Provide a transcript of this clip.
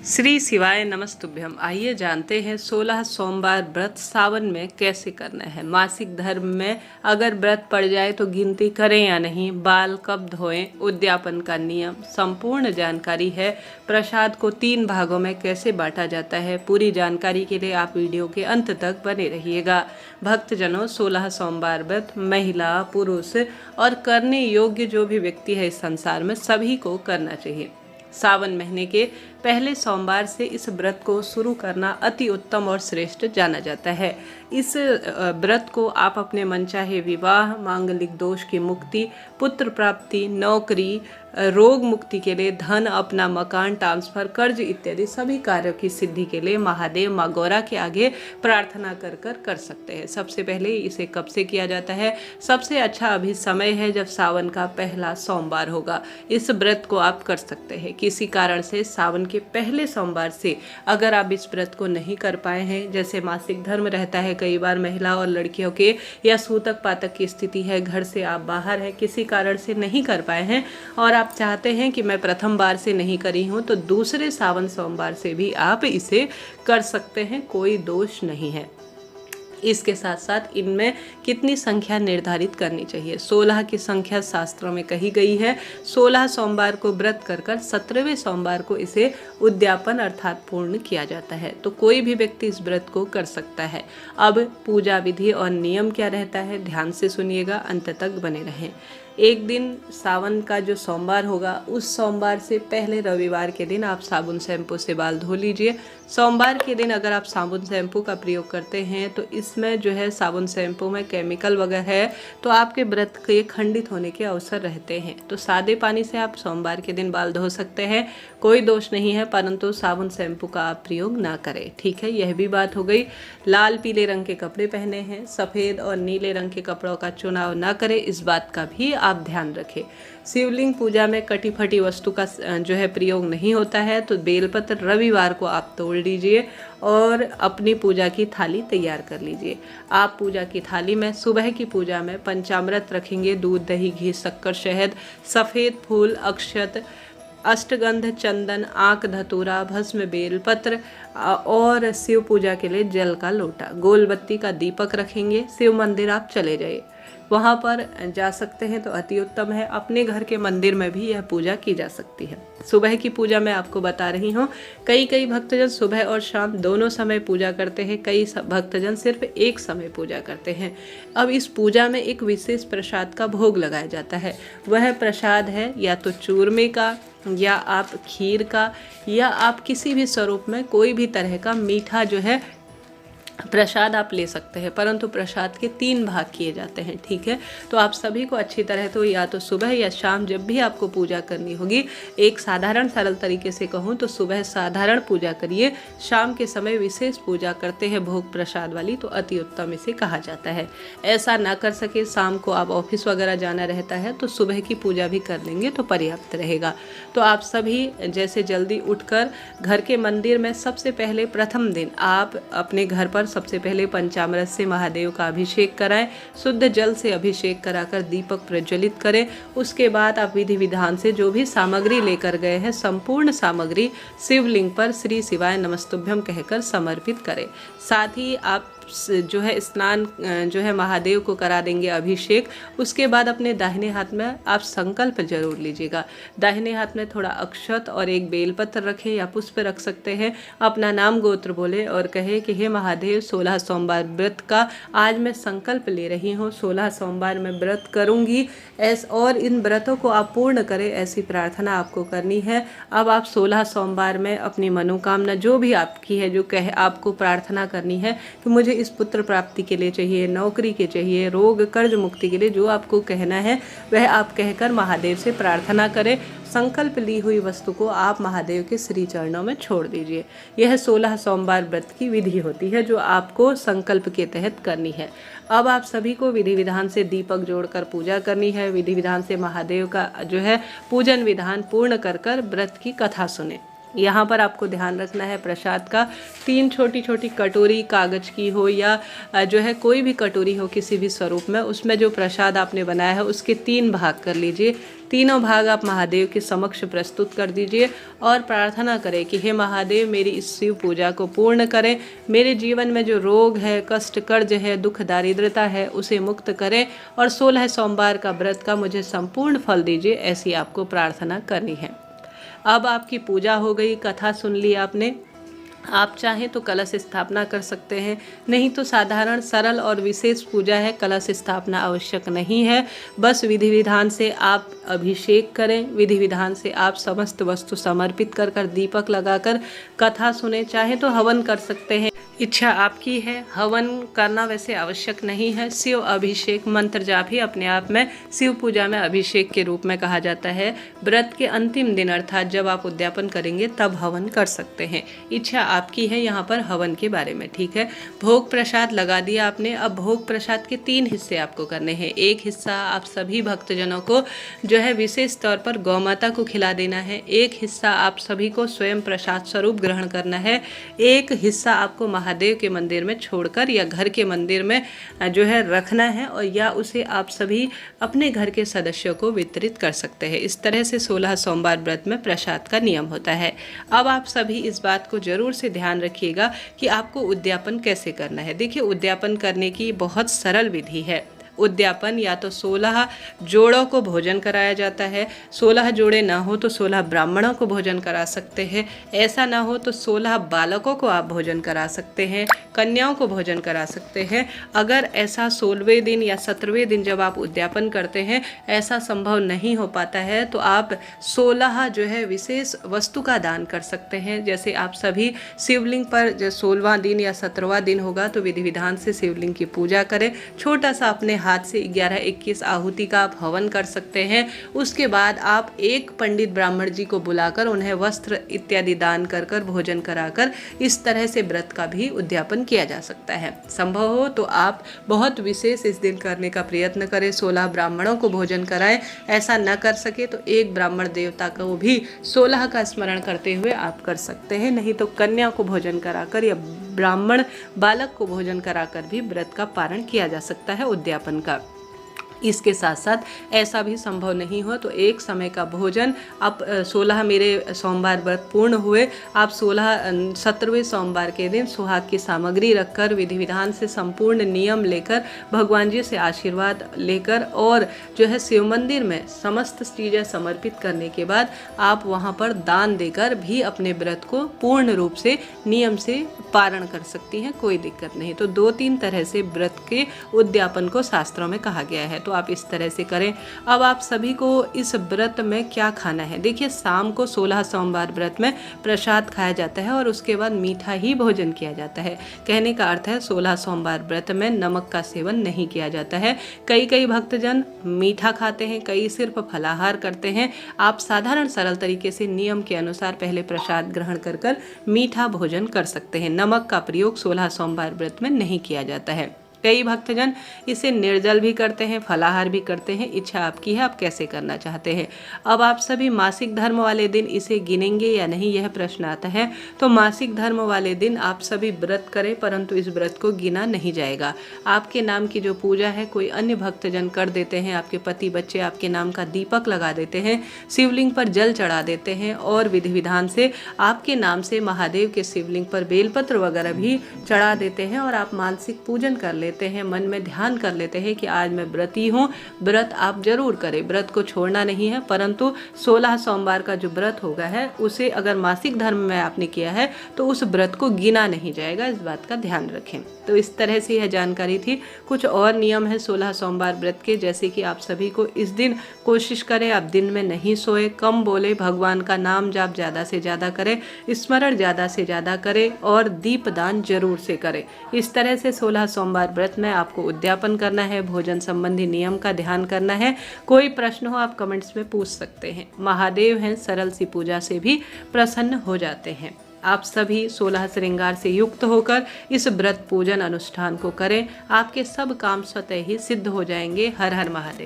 श्री शिवाय नमस्तुभ्यम। आइए जानते हैं 16 सोमवार व्रत सावन में कैसे करना है। मासिक धर्म में अगर व्रत पड़ जाए तो गिनती करें या नहीं, बाल कब धोएं, उद्यापन का नियम, संपूर्ण जानकारी है। प्रसाद को 3 भागों में कैसे बांटा जाता है। पूरी जानकारी के लिए आप वीडियो के अंत तक बने रहिएगा। भक्तजनों, 16 सोमवार व्रत महिला, पुरुष और करने योग्य जो भी व्यक्ति है इस संसार में सभी को करना चाहिए। सावन महीने के पहले सोमवार से इस व्रत को शुरू करना अति उत्तम और श्रेष्ठ जाना जाता है। इस व्रत को आप अपने मनचाहे विवाह, मांगलिक दोष की मुक्ति, पुत्र प्राप्ति, नौकरी, रोग मुक्ति के लिए, धन, अपना मकान ट्रांसफर, कर्ज इत्यादि सभी कार्यों की सिद्धि के लिए महादेव माँ गौरा के आगे प्रार्थना कर सकते हैं। सबसे पहले इसे कब से किया जाता है? सबसे अच्छा अभी समय है जब सावन का पहला सोमवार होगा। इस व्रत को आप कर सकते हैं। किसी कारण से सावन के पहले सोमवार से अगर आप इस व्रत को नहीं कर पाए हैं, जैसे मासिक धर्म रहता है कई बार महिला और लड़कियों के, या सूतक पातक की स्थिति है, घर से आप बाहर हैं, किसी कारण से नहीं कर पाए हैं और आप चाहते हैं कि मैं प्रथम बार से नहीं करी हूँ, तो दूसरे सावन सोमवार से भी आप इसे कर सकते हैं, कोई दोष नहीं है। इसके साथ साथ इनमें कितनी संख्या निर्धारित करनी चाहिए? 16 की संख्या शास्त्रों में कही गई है। 16 सोमवार को व्रत कर 17वें सोमवार को इसे उद्यापन अर्थात पूर्ण किया जाता है। तो कोई भी व्यक्ति इस व्रत को कर सकता है। अब पूजा विधि और नियम क्या रहता है, ध्यान से सुनिएगा, अंत तक बने रहें। एक दिन सावन का जो सोमवार होगा, उस सोमवार से पहले रविवार के दिन आप साबुन शैम्पू से बाल धो लीजिए। सोमवार के दिन अगर आप साबुन शैम्पू का प्रयोग करते हैं तो इसमें जो है साबुन शैम्पू में केमिकल वगैरह है, तो आपके व्रत के खंडित होने के अवसर रहते हैं। तो सादे पानी से आप सोमवार के दिन बाल धो सकते हैं, कोई दोष नहीं है, परंतु साबुन शैम्पू का आप प्रयोग ना करें। ठीक है, यह भी बात हो गई। लाल पीले रंग के कपड़े पहने हैं, सफ़ेद और नीले रंग के कपड़ों का चुनाव ना करें, इस बात का भी आप ध्यान रखें। शिवलिंग पूजा में कटी फटी वस्तु का जो है प्रयोग नहीं होता है, तो बेलपत्र रविवार को आप तोड़ लीजिए और अपनी पूजा की थाली तैयार कर लीजिए। आप पूजा की थाली में सुबह की पूजा में पंचामृत रखेंगे, दूध, दही, घी, शक्कर, शहद, सफ़ेद फूल, अक्षत, अष्टगंध, चंदन, आक, धतूरा, भस्म, बेलपत्र और शिव पूजा के लिए जल का लोटा, गोल बत्ती का दीपक रखेंगे। शिव मंदिर आप चले जाइए, वहाँ पर जा सकते हैं तो अति उत्तम है। अपने घर के मंदिर में भी यह पूजा की जा सकती है। सुबह की पूजा मैं आपको बता रही हूँ। कई भक्तजन सुबह और शाम दोनों समय पूजा करते हैं, कई भक्तजन सिर्फ एक समय पूजा करते हैं। अब इस पूजा में एक विशेष प्रसाद का भोग लगाया जाता है। वह प्रसाद है या तो चूरमे का, या आप खीर का, या आप किसी भी स्वरूप में कोई भी तरह का मीठा जो है प्रसाद आप ले सकते हैं, परंतु प्रसाद के 3 भाग किए जाते हैं। ठीक है, तो आप सभी को अच्छी तरह तो या तो सुबह या शाम जब भी आपको पूजा करनी होगी, एक साधारण सरल तरीके से कहूँ तो सुबह साधारण पूजा करिए, शाम के समय विशेष पूजा करते हैं भोग प्रसाद वाली, तो अति उत्तम इसे कहा जाता है। ऐसा ना कर सके, शाम को आप ऑफिस वगैरह जाना रहता है, तो सुबह की पूजा भी कर लेंगे तो पर्याप्त रहेगा। तो आप सभी जैसे जल्दी उठकर घर के मंदिर में सबसे पहले प्रथम दिन आप अपने घर पर सबसे पहले पंचामृत से महादेव का अभिषेक कराएं, शुद्ध जल से अभिषेक कराकर दीपक प्रज्वलित करें। उसके बाद आप विधि विधान से जो भी सामग्री लेकर गए हैं, संपूर्ण सामग्री शिवलिंग पर श्री शिवाय नमस्तुभ्यम कहकर समर्पित करें। साथ ही आप जो है स्नान जो है महादेव को करा देंगे अभिषेक। उसके बाद अपने दाहिने हाथ में आप संकल्प जरूर लीजिएगा। दाहिने हाथ में थोड़ा अक्षत और एक बेलपत्र रखें या पुष्प रख सकते हैं। अपना नाम गोत्र बोले और कहे कि हे महादेव, 16 सोमवार व्रत का आज मैं संकल्प ले रही हूँ, 16 सोमवार मैं व्रत करूँगी और इन व्रतों को आप पूर्ण करें, ऐसी प्रार्थना आपको करनी है। अब आप 16 सोमवार में अपनी मनोकामना जो भी आपकी है, जो कहे आपको प्रार्थना करनी है कि मुझे इस पुत्र प्राप्ति के लिए चाहिए, नौकरी के चाहिए, रोग कर्ज मुक्ति के लिए जो आपको कहना है वह आप कहकर महादेव से प्रार्थना करें। संकल्प ली हुई वस्तु को आप महादेव के श्री चरणों में छोड़ दीजिए। यह 16 सोमवार व्रत की विधि होती है जो आपको संकल्प के तहत करनी है। अब आप सभी को विधि विधान से दीपक जोड़कर पूजा करनी है। विधि विधान से महादेव का जो है पूजन विधान पूर्ण कर व्रत की कथा सुने। यहाँ पर आपको ध्यान रखना है प्रसाद का 3 छोटी छोटी कटोरी कागज की हो या जो है कोई भी कटोरी हो किसी भी स्वरूप में, उसमें जो प्रसाद आपने बनाया है उसके 3 भाग कर लीजिए। तीनों भाग आप महादेव के समक्ष प्रस्तुत कर दीजिए और प्रार्थना करें कि हे महादेव मेरी इस शिव पूजा को पूर्ण करें, मेरे जीवन में जो रोग है, कष्ट, कर्ज है, दुख, दारिद्रता है उसे मुक्त करें और 16 सोमवार का व्रत का मुझे संपूर्ण फल दीजिए, ऐसी आपको प्रार्थना करनी है। अब आपकी पूजा हो गई, कथा सुन ली आपने। आप चाहें तो कलश स्थापना कर सकते हैं, नहीं तो साधारण सरल और विशेष पूजा है, कलश स्थापना आवश्यक नहीं है। बस विधि विधान से आप अभिषेक करें, विधि विधान से आप समस्त वस्तु समर्पित कर दीपक लगाकर कथा सुने। चाहे तो हवन कर सकते हैं, इच्छा आपकी है। हवन करना वैसे आवश्यक नहीं है। शिव अभिषेक मंत्र जाप ही अपने आप में शिव पूजा में अभिषेक के रूप में कहा जाता है। व्रत के अंतिम दिन अर्थात जब आप उद्यापन करेंगे तब हवन कर सकते हैं, इच्छा आपकी है यहाँ पर हवन के बारे में। ठीक है, भोग प्रसाद लगा दिया आपने। अब भोग प्रसाद के 3 हिस्से आपको करने हैं। एक हिस्सा आप सभी भक्तजनों को जो है विशेष तौर पर गौ माता को खिला देना है। एक हिस्सा आप सभी को स्वयं प्रसाद स्वरूप ग्रहण करना है। एक हिस्सा आपको महादेव के मंदिर में छोड़कर या घर के मंदिर में जो है रखना है, और या उसे आप सभी अपने घर के सदस्यों को वितरित कर सकते हैं। इस तरह से 16 सोमवार व्रत में प्रसाद का नियम होता है। अब आप सभी इस बात को जरूर से ध्यान रखिएगा कि आपको उद्यापन कैसे करना है। देखिए, उद्यापन करने की बहुत सरल विधि है। उद्यापन या तो 16 जोड़ों को भोजन कराया जाता है। 16 जोड़े ना हो तो 16 ब्राह्मणों को भोजन करा सकते हैं। ऐसा ना हो तो 16 बालकों को आप भोजन करा सकते हैं, कन्याओं को भोजन करा सकते हैं। अगर ऐसा 16वें दिन या 17वें दिन जब आप उद्यापन करते हैं ऐसा संभव नहीं हो पाता है तो आप 16 जो है विशेष वस्तु का दान कर सकते हैं। जैसे आप सभी शिवलिंग पर जो 16वां दिन या 17वां दिन होगा तो विधि विधान से शिवलिंग की पूजा करें। छोटा सा अपने हाथ से 11-21 आहुति का आप हवन कर सकते हैं। उसके बाद आप एक पंडित ब्राह्मण जी को बुलाकर उन्हें वस्त्र इत्यादि दान कर भोजन कराकर इस तरह से व्रत का भी उद्यापन किया जा सकता है। संभव हो तो आप बहुत विशेष इस दिन करने का प्रयत्न करें, 16 ब्राह्मणों को भोजन कराएं। ऐसा न कर सके तो एक ब्राह्मण देवता को भी 16 का स्मरण करते हुए आप कर सकते हैं, नहीं तो कन्या को भोजन कराकर या ब्राह्मण बालक को भोजन कराकर भी व्रत का पारण किया जा सकता है उद्यापन का। इसके साथ साथ ऐसा भी संभव नहीं हो तो एक समय का भोजन आप 16 मेरे सोमवार व्रत पूर्ण हुए, आप 17वें सोमवार के दिन सुहाग की सामग्री रखकर विधि विधान से संपूर्ण नियम लेकर भगवान जी से आशीर्वाद लेकर और जो है शिव मंदिर में समस्त चीज़ें समर्पित करने के बाद आप वहां पर दान देकर भी अपने व्रत को पूर्ण रूप से नियम से पारण कर सकती हैं, कोई दिक्कत नहीं। तो 2-3 तरह से व्रत के उद्यापन को शास्त्रों में कहा गया है, तो आप इस तरह से करें। अब आप सभी को इस व्रत में क्या खाना है, देखिए शाम को 16 सोमवार व्रत में प्रसाद खाया जाता है और उसके बाद मीठा ही भोजन किया जाता है। कहने का अर्थ है 16 सोमवार व्रत में नमक का सेवन नहीं किया जाता है। कई भक्तजन मीठा खाते हैं, कई सिर्फ फलाहार करते हैं। आप साधारण सरल तरीके से नियम के अनुसार पहले प्रसाद ग्रहण कर मीठा भोजन कर सकते हैं। नमक का प्रयोग 16 सोमवार व्रत में नहीं किया जाता है। कई भक्तजन इसे निर्जल भी करते हैं, फलाहार भी करते हैं, इच्छा आपकी है आप कैसे करना चाहते हैं। अब आप सभी मासिक धर्म वाले दिन इसे गिनेंगे या नहीं, यह प्रश्न आता है। तो मासिक धर्म वाले दिन आप सभी व्रत करें, परंतु इस व्रत को गिना नहीं जाएगा। आपके नाम की जो पूजा है कोई अन्य भक्तजन कर देते हैं, आपके पति बच्चे आपके नाम का दीपक लगा देते हैं, शिवलिंग पर जल चढ़ा देते हैं और विधि विधान से आपके नाम से महादेव के शिवलिंग पर बेलपत्र वगैरह भी चढ़ा देते हैं और आप मानसिक पूजन कर लेते हैं, मन में ध्यान कर लेते हैं कि आज मैं व्रती हूँ। व्रत आप जरूर करें, व्रत को छोड़ना नहीं है, परंतु 16 सोमवार का जो व्रत होगा है उसे अगर मासिक धर्म में आपने किया है तो उस व्रत को गिना नहीं जाएगा, इस बात का ध्यान रखें। तो इस तरह से यह जानकारी थी। कुछ और नियम है 16 सोमवार व्रत के, जैसे कि आप सभी को इस दिन कोशिश करें आप दिन में नहीं सोए, कम बोले, भगवान का नाम जाप ज़्यादा से ज़्यादा करें, स्मरण ज़्यादा से ज़्यादा करें और दीपदान जरूर से करें। इस तरह से 16 सोमवार व्रत में आपको उद्यापन करना है, भोजन संबंधी नियम का ध्यान करना है। कोई प्रश्न हो आप कमेंट्स में पूछ सकते हैं। महादेव हैं, सरल सी पूजा से भी प्रसन्न हो जाते हैं। आप सभी 16 श्रृंगार से युक्त होकर इस व्रत पूजन अनुष्ठान को करें, आपके सब काम स्वतः ही सिद्ध हो जाएंगे। हर हर महादेव।